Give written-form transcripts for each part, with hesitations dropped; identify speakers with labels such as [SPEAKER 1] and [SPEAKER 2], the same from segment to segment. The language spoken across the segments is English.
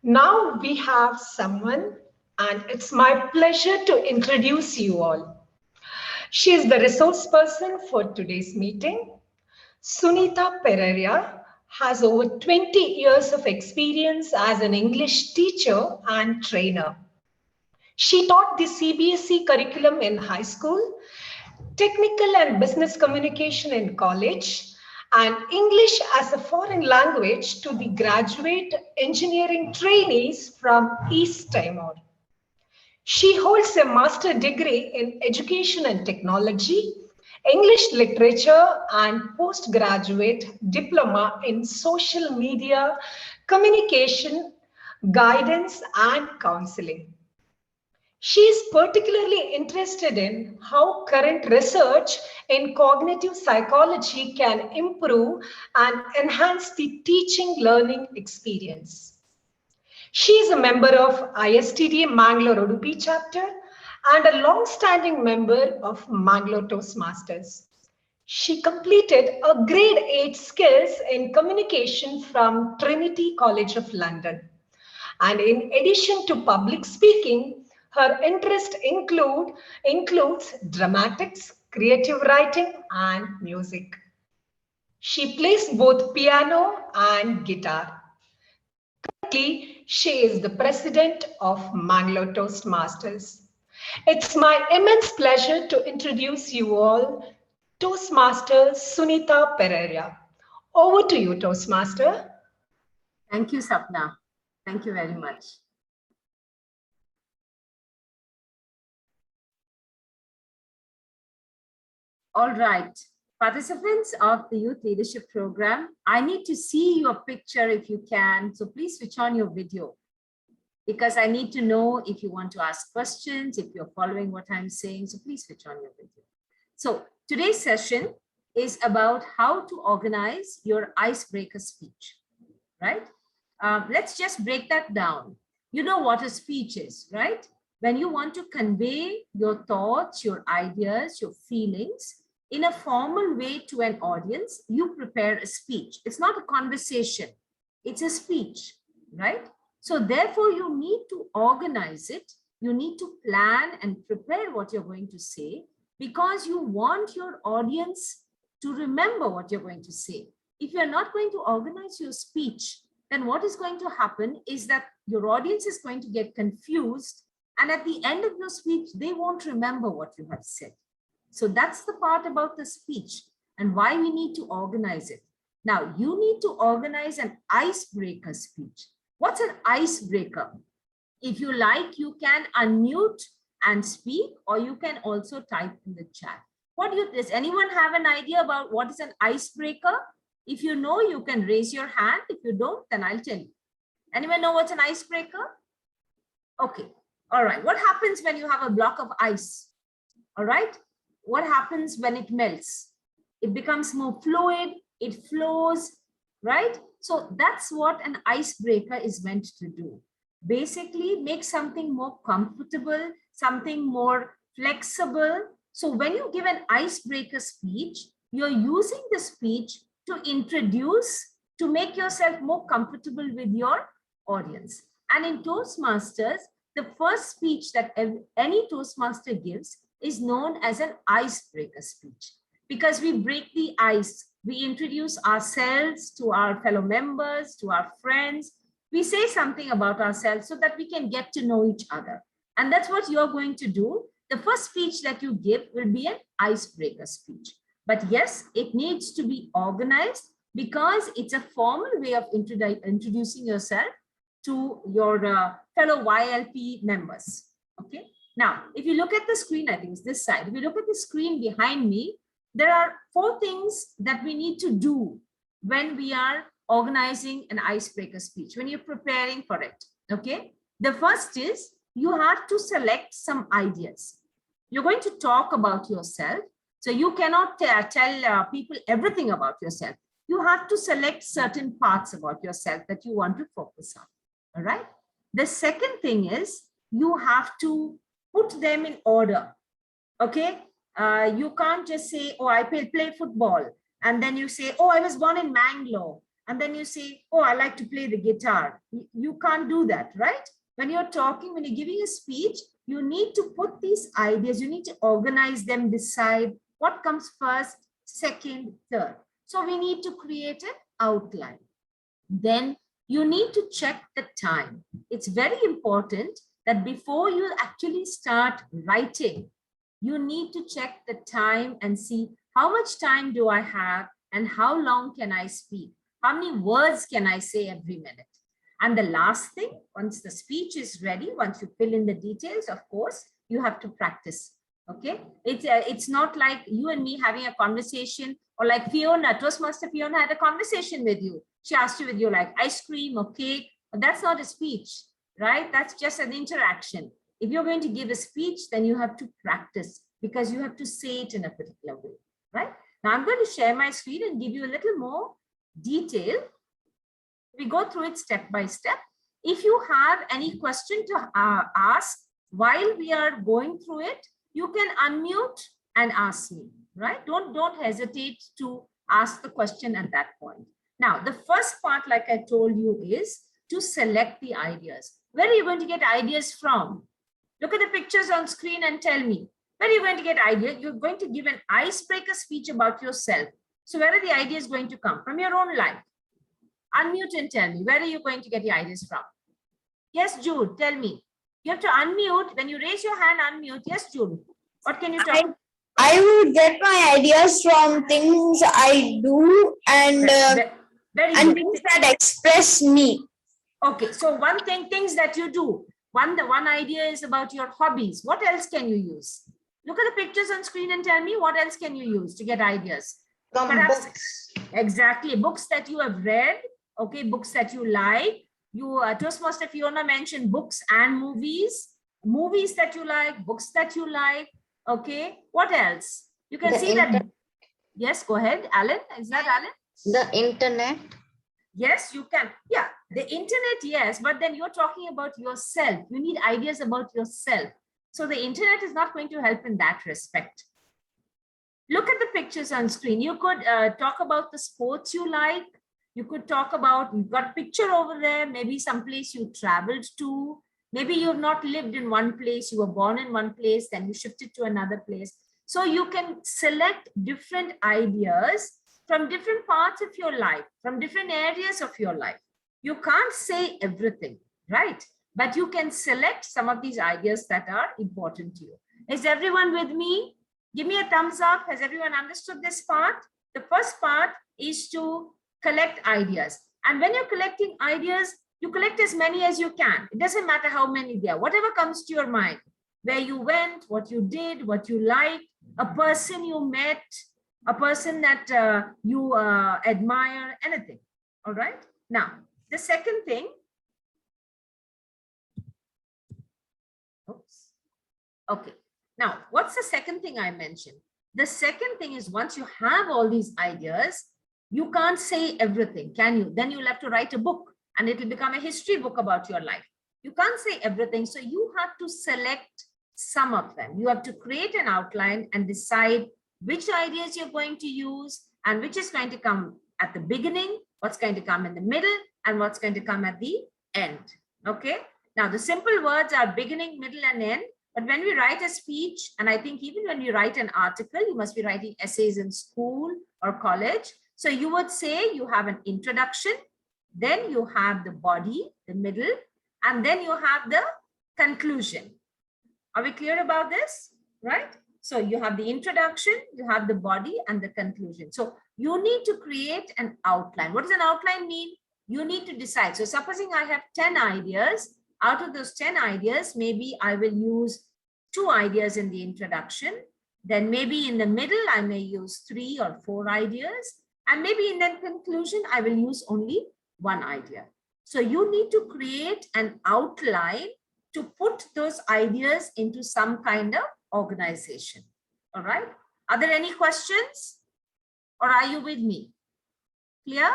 [SPEAKER 1] Now we have someone, and it's my pleasure to introduce you all. She is the resource person for today's meeting. Sunita Pereira has over 20 years of experience as an English teacher and trainer. She taught the CBSE curriculum in high school, technical and business communication in college, and English as a foreign language to the graduate engineering trainees from East Timor. She holds a master degree in education and technology, English literature, and postgraduate diploma in social media communication, guidance, and counseling. She is particularly interested in how current research in cognitive psychology can improve and enhance the teaching learning experience. She is a member of ISTD Mangalore Udupi chapter and a long-standing member of Mangalore Toastmasters. She completed a grade 8 skills in communication from Trinity College of London. And in addition to public speaking, her interest includes dramatics, creative writing, and music. She plays both piano and guitar. Currently, she is the president of Mangalore Toastmasters. It's my immense pleasure to introduce you all Toastmaster Sunita Pereira. Over to you, Toastmaster.
[SPEAKER 2] Thank you, Sapna. Thank you very much. All right, participants of the Youth Leadership Program, I need to see your picture if you can. So please switch on your video because I need to know if you want to ask questions, if you're following what I'm saying. So please switch on your video. So today's session is about how to organize your icebreaker speech, right? Let's just break that down. You know what a speech is, right? When you want to convey your thoughts, your ideas, your feelings in a formal way to an audience, you prepare a speech. It's not a conversation, it's a speech, right? So therefore, you need to organize it. You need to plan and prepare what you're going to say because you want your audience to remember what you're going to say. If you're not going to organize your speech, then what is going to happen is that your audience is going to get confused, and at the end of your speech, they won't remember what you have said. So that's the part about the speech and why we need to organize it. Now, you need to organize an icebreaker speech. What's an icebreaker? If you like, you can unmute and speak, or you can also type in the chat. Does anyone have an idea about what is an icebreaker? If you know, you can raise your hand. If you don't, then I'll tell you. Anyone know what's an icebreaker? Okay. All right. What happens when you have a block of ice? All right. What happens when it melts? It becomes more fluid. It flows, right? So that's what an icebreaker is meant to do. Basically, make something more comfortable, something more flexible. So when you give an icebreaker speech, you're using the speech to introduce, to make yourself more comfortable with your audience. And in Toastmasters, the first speech that any Toastmaster gives is known as an icebreaker speech because we break the ice. We introduce ourselves to our fellow members, to our friends. We say something about ourselves so that we can get to know each other. And that's what you're going to do. The first speech that you give will be an icebreaker speech. But yes, it needs to be organized because it's a formal way of introducing yourself to your fellow YLP members. Okay. Now, if you look at the screen, I think it's this side. If you look at the screen behind me, there are 4 things that we need to do when we are organizing an icebreaker speech, when you're preparing for it. Okay. The first is you have to select some ideas. You're going to talk about yourself. So you cannot tell people everything about yourself. You have to select certain parts about yourself that you want to focus on. All right. The second thing is you have to put them in order. Okay. You can't just say, oh, I play football. And then you say, oh, I was born in Mangalore. and then you say, oh, I like to play the guitar. You can't do that, right? When you're talking, when you're giving a speech, you need to put these ideas, you need to organize them, decide what comes first, second, third. So we need to create an outline. Then you need to check the time. It's very important that before you actually start writing, you need to check the time and see how much time do I have and how long can I speak? How many words can I say every minute? And the last thing, once the speech is ready, once you fill in the details, of course, you have to practice. Okay, it's not like you and me having a conversation, or like Fiona, Toastmaster Fiona had a conversation with you. She asked you, would you like ice cream or cake? But that's not a speech, right? That's just an interaction. If you're going to give a speech, then you have to practice, because you have to say it in a particular way, right? Now I'm going to share my screen and give you a little more detail. We go through it step by step. If you have any question to ask while we are going through it, you can unmute and ask me, right? Don't hesitate to ask the question at that point. Now, the first part, like I told you, is to select the ideas. Where are you going to get ideas from? Look at the pictures on screen and tell me, where are you going to get ideas? You're going to give an icebreaker speech about yourself. So where are the ideas going to come? From your own life. Unmute and tell me, where are you going to get the ideas from? Yes, Jude, tell me. You have to unmute. When you raise your hand, unmute. Yes, Jude. What can you talk?
[SPEAKER 3] I would get my ideas from things I do and things that express me.
[SPEAKER 2] Okay, so one thing, things that you do. The one idea is about your hobbies. What else can you use? Look at the pictures on screen and tell me what else can you use to get ideas. Perhaps,
[SPEAKER 3] Books.
[SPEAKER 2] Exactly, books that you have read. Okay, books that you like. You Toastmaster Fiona mentioned books and movies that you like, books that you like. Okay, what else? You can see that. Yes, go ahead, Alan. Is that Alan?
[SPEAKER 3] The internet.
[SPEAKER 2] Yes, you can. Yeah, the internet, yes, but then you're talking about yourself. You need ideas about yourself. So the internet is not going to help in that respect. Look at the pictures on screen. You could talk about the sports you like. You could talk about, you've got a picture over there, maybe someplace you traveled to. Maybe you've not lived in one place, you were born in one place, then you shifted to another place. So you can select different ideas from different parts of your life, from different areas of your life. You can't say everything, right? But you can select some of these ideas that are important to you. Is everyone with me? Give me a thumbs up. Has everyone understood this part? The first part is to collect ideas. And when you're collecting ideas, you collect as many as you can. It doesn't matter how many there are. Whatever comes to your mind, where you went, what you did, what you liked, a person you met, a person that you admire, anything. All right. Now, the second thing. Oops. Okay. Now, what's the second thing I mentioned? The second thing is, once you have all these ideas, you can't say everything, can you? Then you'll have to write a book and it will become a history book about your life. You can't say everything. So you have to select some of them. You have to create an outline and decide which ideas you're going to use and which is going to come at the beginning, what's going to come in the middle, and what's going to come at the end. Okay. Now the simple words are beginning, middle, and end. But when we write a speech, and I think even when you write an article, you must be writing essays in school or college. So you would say you have an introduction, then you have the body, the middle, and then you have the conclusion. Are we clear about this? Right? So you have the introduction, you have the body, and the conclusion. So you need to create an outline. What does an outline mean? You need to decide. So supposing I have 10 ideas, out of those 10 ideas, maybe I will use 2 ideas in the introduction. Then maybe in the middle, I may use 3 or 4 ideas. And maybe in the conclusion, I will use only 1 idea. So you need to create an outline to put those ideas into some kind of organization. All right. Are there any questions? Or are you with me? Clear?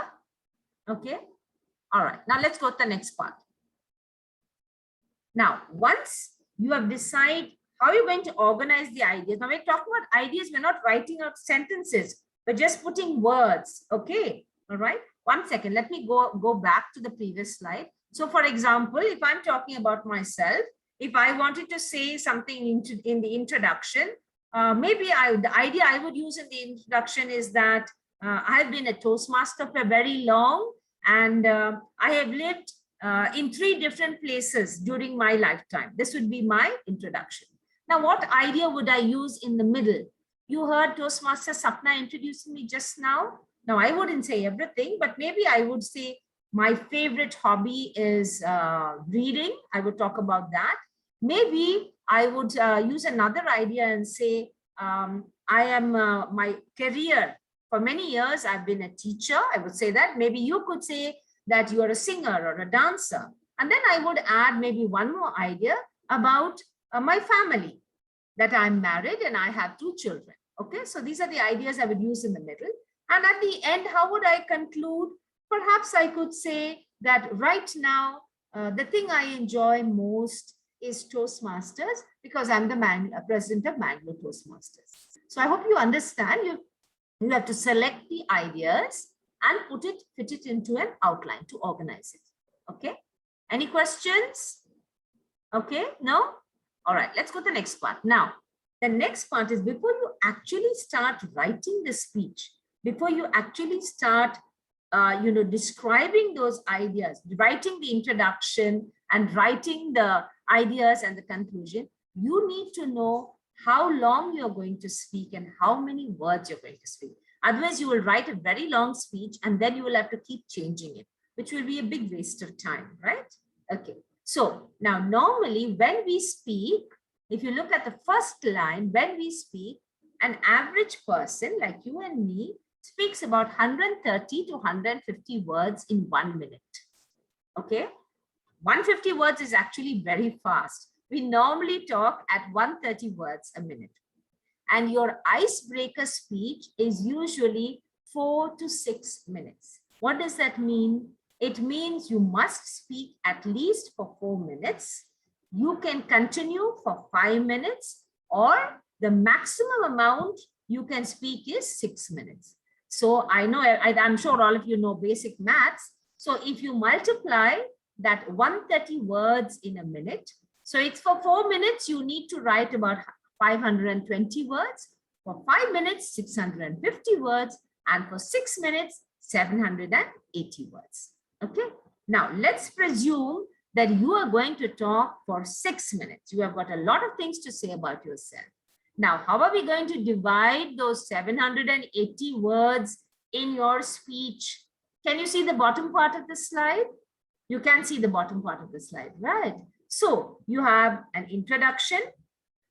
[SPEAKER 2] Okay. All right. Now let's go to the next part. Now, once you have decided how you're going to organize the ideas. Now, we're talking about ideas. We're not writing out sentences. We're just putting words. Okay. All right. one second, let me go back to the previous slide. So for example, if I'm talking about myself, if I wanted to say something in the introduction, maybe the idea I would use in the introduction is that I've been a Toastmaster for very long, and I have lived in 3 different places during my lifetime. This would be my introduction. Now, what idea would I use in the middle? You heard Toastmaster Sapna introducing me just now. Now, I wouldn't say everything, but maybe I would say my favorite hobby is reading. I would talk about that. Maybe I would use another idea and say, I am my career. For many years, I've been a teacher. I would say that. Maybe you could say that you are a singer or a dancer. And then I would add maybe one more idea about my family, that I'm married and I have 2 children. Okay, so these are the ideas I would use in the middle. And at the end, how would I conclude? Perhaps I could say that right now, the thing I enjoy most is Toastmasters, because I'm the president of Mangalore Toastmasters. So I hope you understand. You have to select the ideas and fit it into an outline to organize it. Okay. Any questions? Okay. No? All right. Let's go to the next part. Now, the next part is before you actually start writing the speech, before you actually start, describing those ideas, writing the introduction and writing the ideas and the conclusion, you need to know how long you're going to speak and how many words you're going to speak. Otherwise, you will write a very long speech and then you will have to keep changing it, which will be a big waste of time, right? Okay. So now normally when we speak, if you look at the first line, when we speak, an average person like you and me speaks about 130 to 150 words in 1 minute. Okay. 150 words is actually very fast. We normally talk at 130 words a minute. And your icebreaker speech is usually 4 to 6 minutes. What does that mean? It means you must speak at least for 4 minutes. You can continue for 5 minutes, or the maximum amount you can speak is 6 minutes. So I know, I'm sure all of you know basic maths. So if you multiply that 130 words in a minute, so it's for 4 minutes, you need to write about 520 words. For 5 minutes, 650 words. And for 6 minutes, 780 words. Okay. Now let's presume that you are going to talk for 6 minutes. You have got a lot of things to say about yourself. Now, how are we going to divide those 780 words in your speech? Can you see the bottom part of the slide? You can see the bottom part of the slide, right? So you have an introduction,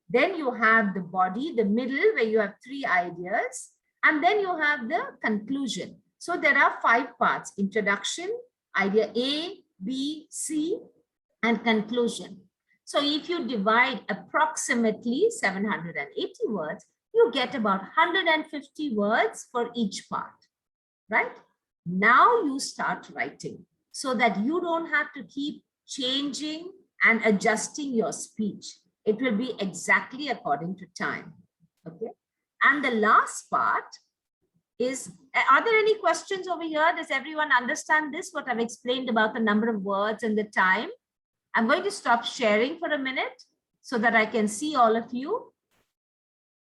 [SPEAKER 2] then you have the body, the middle, where you have 3 ideas, and then you have the conclusion. So there are 5 parts: introduction, idea A, B, C, and conclusion. So if you divide approximately 780 words, you get about 150 words for each part, right? Now you start writing so that you don't have to keep changing and adjusting your speech. It will be exactly according to time, okay? And the last part is, are there any questions over here? Does everyone understand this, what I've explained about the number of words and the time? I'm going to stop sharing for a minute so that I can see all of you.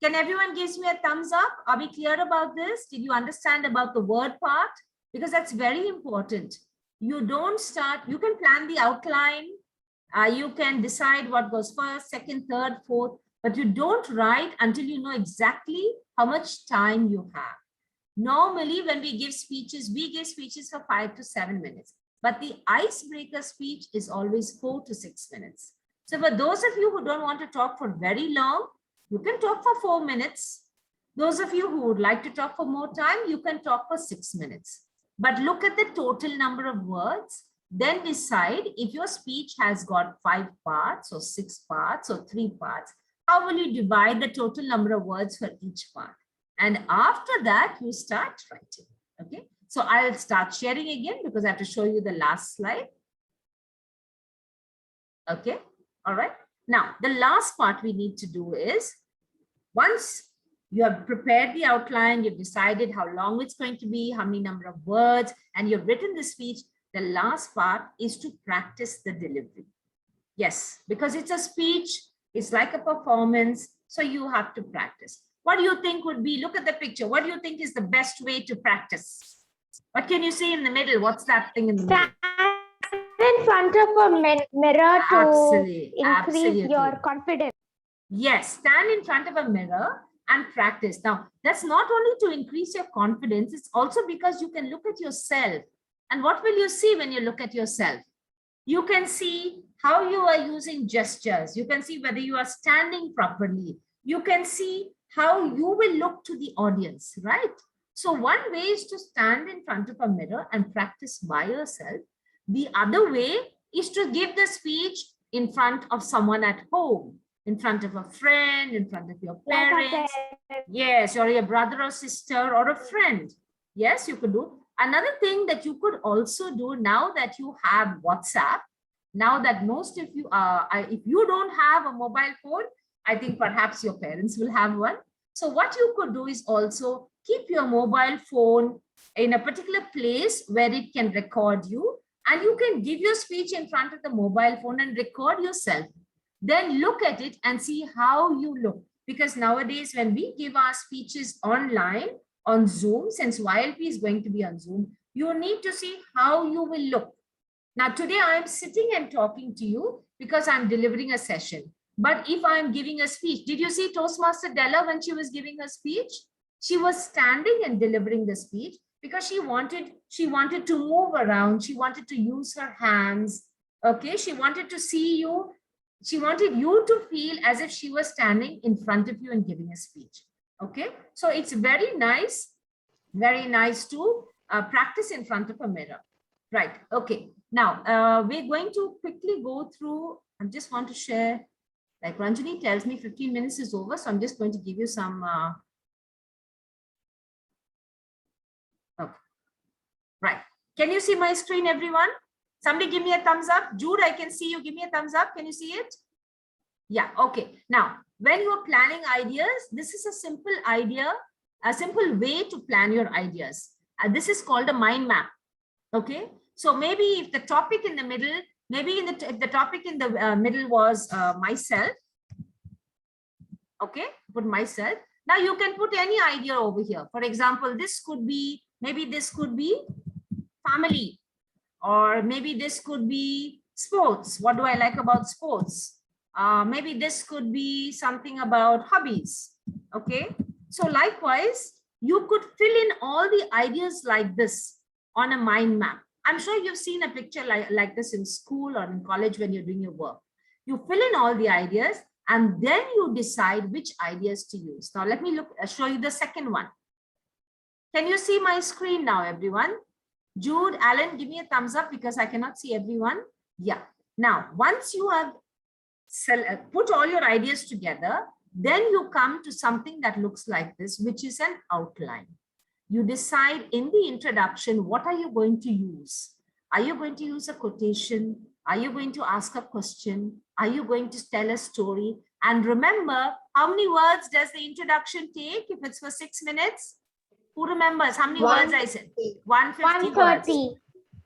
[SPEAKER 2] Can everyone give me a thumbs up? Are we clear about this? Did you understand about the word part? Because that's very important. You don't start, you can plan the outline. You can decide what goes first, second, third, fourth, but you don't write until you know exactly how much time you have. Normally, when we give speeches for 5 to 7 minutes. But the icebreaker speech is always 4 to 6 minutes. So for those of you who don't want to talk for very long, you can talk for 4 minutes. Those of you who would like to talk for more time, you can talk for 6 minutes. But look at the total number of words, then decide if your speech has got 5 parts or 6 parts or 3 parts, how will you divide the total number of words for each part? And after that, you start writing, okay? So I'll start sharing again because I have to show you the last slide. Okay, all right. Now, the last part we need to do is, once You have prepared the outline, you've decided how long it's going to be, how many number of words, and you've written the speech. The last part is to practice the delivery. Yes, because it's a speech, it's like a performance, so you have to practice. What do you think would be, look at the picture, what do you think is the best way to practice? What can you see in the middle? What's that thing in the middle?
[SPEAKER 4] In front of a mirror to increase your confidence.
[SPEAKER 2] Yes, stand in front of a mirror and practice. Now, that's not only to increase your confidence, it's also because you can look at yourself. And what will you see when you look at yourself? You can see how you are using gestures. You can see whether you are standing properly. You can see how you will look to the audience, right? So one way is to stand in front of a mirror and practice by yourself. The other way is to give the speech in front of someone at home, in front of a friend, in front of your parents. Yes, or your brother or sister or a friend. Yes, you could do. Another thing that you could also do now that you have WhatsApp, now that most of you if you don't have a mobile phone, I think perhaps your parents will have one. So what you could do is also keep your mobile phone in a particular place where it can record you, and you can give your speech in front of the mobile phone and record yourself. Then look at it and see how you look. Because nowadays when we give our speeches online on Zoom, since YLP is going to be on Zoom, you need to see how you will look. Now today I'm sitting and talking to you because I'm delivering a session. But if I'm giving a speech, did you see Toastmaster Della when she was giving a speech? She was standing and delivering the speech because she wanted to move around. She wanted to use her hands. Okay, she wanted to see you. She wanted you to feel as if she was standing in front of you and giving a speech. Okay, so it's very nice to practice in front of a mirror. Right, okay. Now, we're going to quickly go through, I just want to share, like Ranjani tells me 15 minutes is over, so I'm just going to give you some, okay. Right, can you see my screen, everyone? Somebody give me a thumbs up. Jude, I can see you. Give me a thumbs up. Can you see it? Yeah, okay. Now, when you're planning ideas, this is a simple idea, a simple way to plan your ideas. This is called a mind map. Okay, so maybe if the topic in the middle, maybe if the topic in the middle was myself, okay, put myself. Now you can put any idea over here. For example, this could be, maybe this could be family, or maybe this could be sports. What do I like about sports? Maybe this could be something about hobbies. Okay, so likewise, you could fill in all the ideas like this on a mind map. I'm sure you've seen a picture like this in school or in college when you're doing your work. You fill in all the ideas and then you decide which ideas to use. Now let me show you the second one. Can you see my screen now, everyone? Jude, Alan, give me a thumbs up because I cannot see everyone. Yeah. Now, once you have put all your ideas together, then you come to something that looks like this, which is an outline. You decide in the introduction, what are you going to use? Are you going to use a quotation? Are you going to ask a question? Are you going to tell a story? And remember, how many words does the introduction take if it's for 6 minutes? Who remembers how many words I said? 150 words.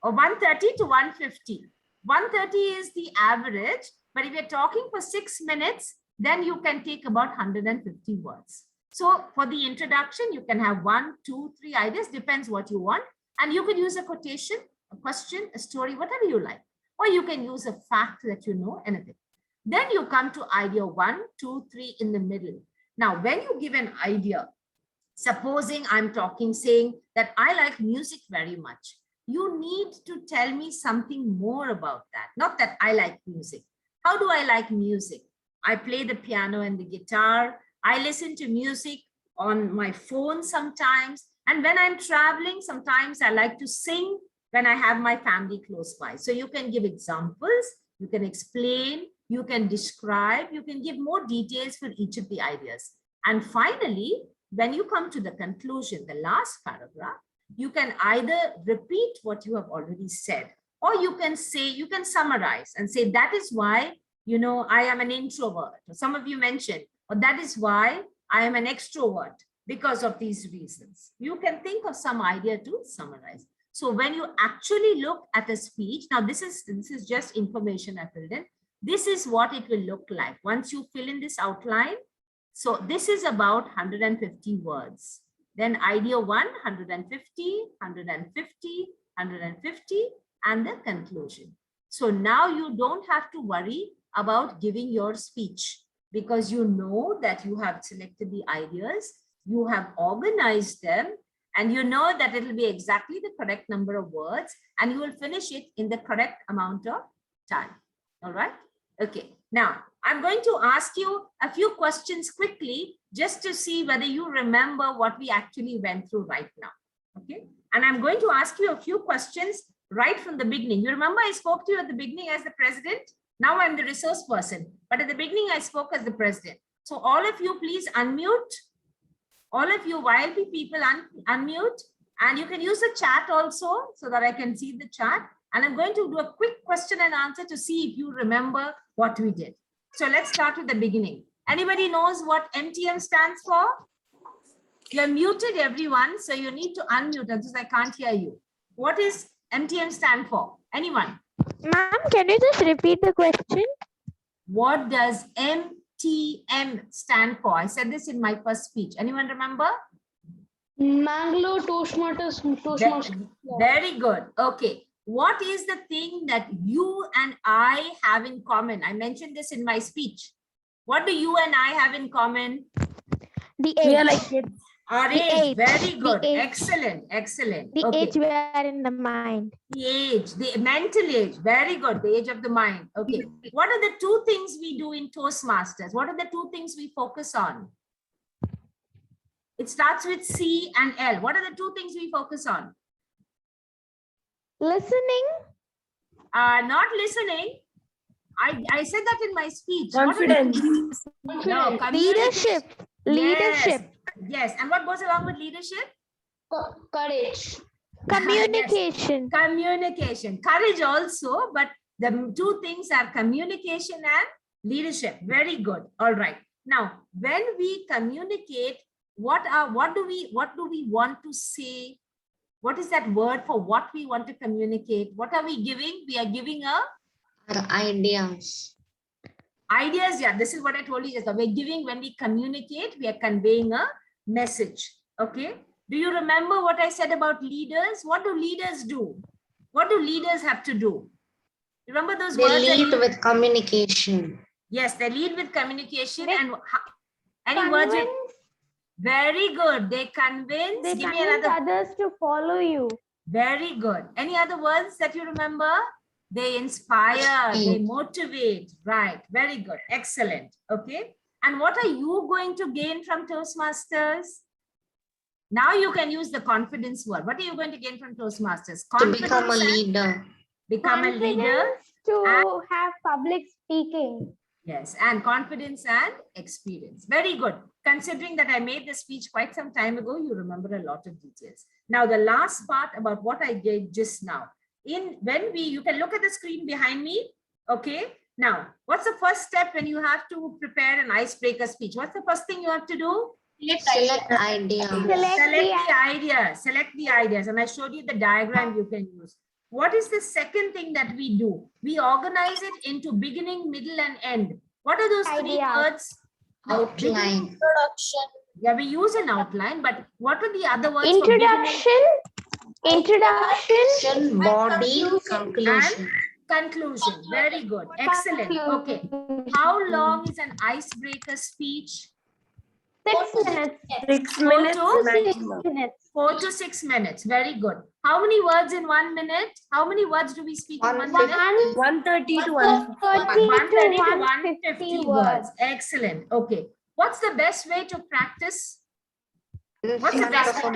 [SPEAKER 2] Or 130 to 150. 130 is the average, but if you're talking for 6 minutes, then you can take about 150 words. So for the introduction, you can have 1, 2, 3 ideas, depends what you want. And you could use a quotation, a question, a story, whatever you like. Or you can use a fact that you know, anything. Then you come to idea 1, 2, 3 in the middle. Now, when you give an idea, supposing I'm saying that I like music very much. You need to tell me something more about that. Not that I like music. How do I like music? I play the piano and the guitar. I listen to music on my phone sometimes. And when I'm traveling, sometimes I like to sing when I have my family close by. So you can give examples, you can explain, you can describe, you can give more details for each of the ideas. And finally, when you come to the conclusion, the last paragraph, you can either repeat what you have already said, or you can say, you can summarize and say, that is why, I am an introvert. Some of you mentioned, or that is why I am an extrovert because of these reasons. You can think of some idea to summarize. So when you actually look at a speech, now this is just information I filled in. This is what it will look like once you fill in this outline. So this is about 150 words. Then idea 1, 150, 150, 150, and the conclusion. So now you don't have to worry about giving your speech because you know that you have selected the ideas, you have organized them, and you know that it will be exactly the correct number of words, and you will finish it in the correct amount of time. All right. Okay. Now, I'm going to ask you a few questions quickly just to see whether you remember what we actually went through right now. Okay. And I'm going to ask you a few questions right from the beginning. You remember I spoke to you at the beginning as the president? Now I'm the resource person, but at the beginning I spoke as the president. So all of you, please unmute. All of you YLP people unmute, and you can use the chat also so that I can see the chat. And I'm going to do a quick question and answer to see if you remember what we did. So let's start with the beginning. Anybody knows what MTM stands for? You're muted, everyone, so you need to unmute because I can't hear you. What is MTM stand for? Anyone?
[SPEAKER 4] Ma'am, can you just repeat the question?
[SPEAKER 2] What does MTM stand for? I said this in my first speech. Anyone remember?
[SPEAKER 5] Mangalore Toastmasters.
[SPEAKER 2] Very good. Okay. What is the thing that you and I have in common? I mentioned this in my speech. What do you and I have in common?
[SPEAKER 4] The age.
[SPEAKER 5] We are like kids.
[SPEAKER 2] Our
[SPEAKER 4] The
[SPEAKER 2] age.
[SPEAKER 4] age.
[SPEAKER 2] Very good.
[SPEAKER 4] The age.
[SPEAKER 2] Excellent. Excellent.
[SPEAKER 4] The
[SPEAKER 2] Okay.
[SPEAKER 4] age we are in the mind.
[SPEAKER 2] The age, the mental age. Very good. The age of the mind. Okay. What are the two things we do in Toastmasters? What are the two things we focus on? It starts with C and L. What are the two things we focus on?
[SPEAKER 4] Listening.
[SPEAKER 2] Not listening. I said that in my speech. What are the-
[SPEAKER 5] Confidence.
[SPEAKER 2] No,
[SPEAKER 4] Leadership. Leadership.
[SPEAKER 2] Yes. And what goes along with leadership?
[SPEAKER 5] Courage.
[SPEAKER 4] Communication.
[SPEAKER 2] Communication. Courage also, but the two things are communication and leadership. Very good. All right. Now, when we communicate, what do we want to say? What is that word for what we want to communicate? What are we giving? We are giving
[SPEAKER 3] Ideas.
[SPEAKER 2] ideas. Yeah, this is what I told you. Just we're giving, when we communicate, we are conveying a message. Okay. Do you remember what I said about leaders? What do leaders do? What do leaders have to do? Remember those
[SPEAKER 3] They
[SPEAKER 2] words?
[SPEAKER 3] lead with communication.
[SPEAKER 2] Yes, they lead with communication.
[SPEAKER 4] They
[SPEAKER 2] And any words?
[SPEAKER 4] Convince.
[SPEAKER 2] Very good. They convince.
[SPEAKER 4] They
[SPEAKER 2] Give me
[SPEAKER 4] convince
[SPEAKER 2] another.
[SPEAKER 4] others to follow you.
[SPEAKER 2] Very good. Any other words that you remember? They inspire, they motivate. Right. Very good. Excellent. Okay. And what are you going to gain from Toastmasters? Now you can use the confidence word. What are you going to gain from Toastmasters?
[SPEAKER 3] To become a
[SPEAKER 2] and
[SPEAKER 3] leader.
[SPEAKER 2] Become a leader.
[SPEAKER 4] Confidence to have public speaking.
[SPEAKER 2] Yes, and confidence and experience. Very good. Considering that I made the speech quite some time ago, you remember a lot of details. Now, the last part about what I did just now. You can look at the screen behind me. Okay. Now, what's the first step when you have to prepare an icebreaker speech? What's the first thing you have to do?
[SPEAKER 3] Select ideas.
[SPEAKER 2] Select the ideas. And I showed you the diagram you can use. What is the second thing that we do? We organize it into beginning, middle, and end. What are those three
[SPEAKER 4] Ideas.
[SPEAKER 2] words?
[SPEAKER 3] Outline.
[SPEAKER 2] Yeah, we use an outline, but what are the other words? for
[SPEAKER 4] Introduction. Introduction.
[SPEAKER 3] Body, conclusion.
[SPEAKER 2] conclusion? Very good. Excellent. Okay. How long is an icebreaker speech?
[SPEAKER 4] 6 minutes.
[SPEAKER 5] 6
[SPEAKER 2] Four
[SPEAKER 5] minutes.
[SPEAKER 2] to
[SPEAKER 4] 6
[SPEAKER 5] maximum.
[SPEAKER 4] minutes.
[SPEAKER 2] 4 to 6 minutes. Very good. How many words in 1 minute? How many words do we speak in 1 minute?
[SPEAKER 5] 130 to 150.
[SPEAKER 2] 130 to
[SPEAKER 4] 150
[SPEAKER 2] 150 words. Excellent. Okay. What's the best way to practice? What's the best?
[SPEAKER 5] Telling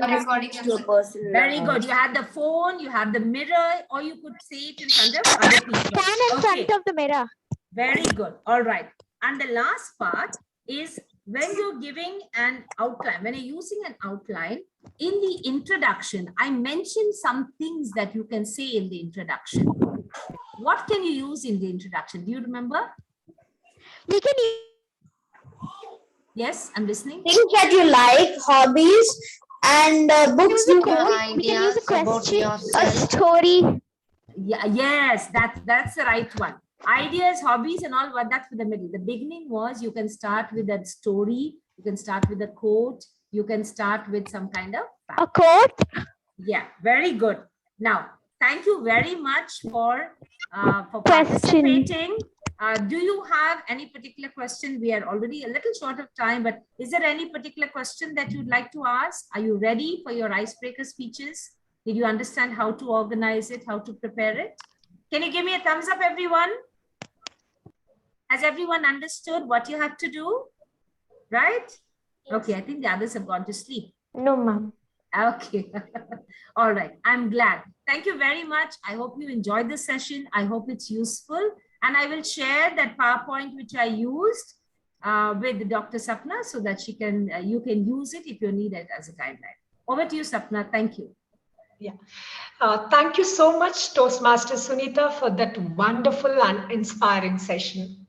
[SPEAKER 5] recordings to a person.
[SPEAKER 2] Very good. You have the phone, you have the mirror, or you could say it in front of other people.
[SPEAKER 4] Stand in
[SPEAKER 2] Okay.
[SPEAKER 4] front of the mirror.
[SPEAKER 2] Very good. All right. And the last part is when you're giving an outline, when you're using an outline, in the introduction, I mentioned some things that you can say in the introduction. What can you use in the introduction? Do you remember?
[SPEAKER 4] We can
[SPEAKER 2] Yes, I'm listening.
[SPEAKER 3] Things that you like, hobbies, and books you
[SPEAKER 4] We can use a question, a story.
[SPEAKER 2] Yeah, yes, that's the right one. Ideas, hobbies, and all. What that's for the middle. The beginning was you can start with a story. You can start with a quote. You can start with some kind of fact.
[SPEAKER 4] A quote.
[SPEAKER 2] Yeah, very good. Now, thank you very much for
[SPEAKER 4] Question.
[SPEAKER 2] participating. Do you have any particular question? We are already a little short of time, but is there any particular question that you'd like to ask? Are you ready for your icebreaker speeches? Did you understand how to organize it, how to prepare it? Can you give me a thumbs up, everyone? Has everyone understood what you have to do? Right? Okay, I think the others have gone to sleep.
[SPEAKER 4] No, ma'am.
[SPEAKER 2] Okay. All right. I'm glad. Thank you very much. I hope you enjoyed the session. I hope it's useful. And I will share that PowerPoint which I used with Dr. Sapna so that she can you can use it if you need it as a guideline. Over to you, Sapna. Thank you.
[SPEAKER 1] Yeah. Thank you so much, Toastmaster Sunita, for that wonderful and inspiring session.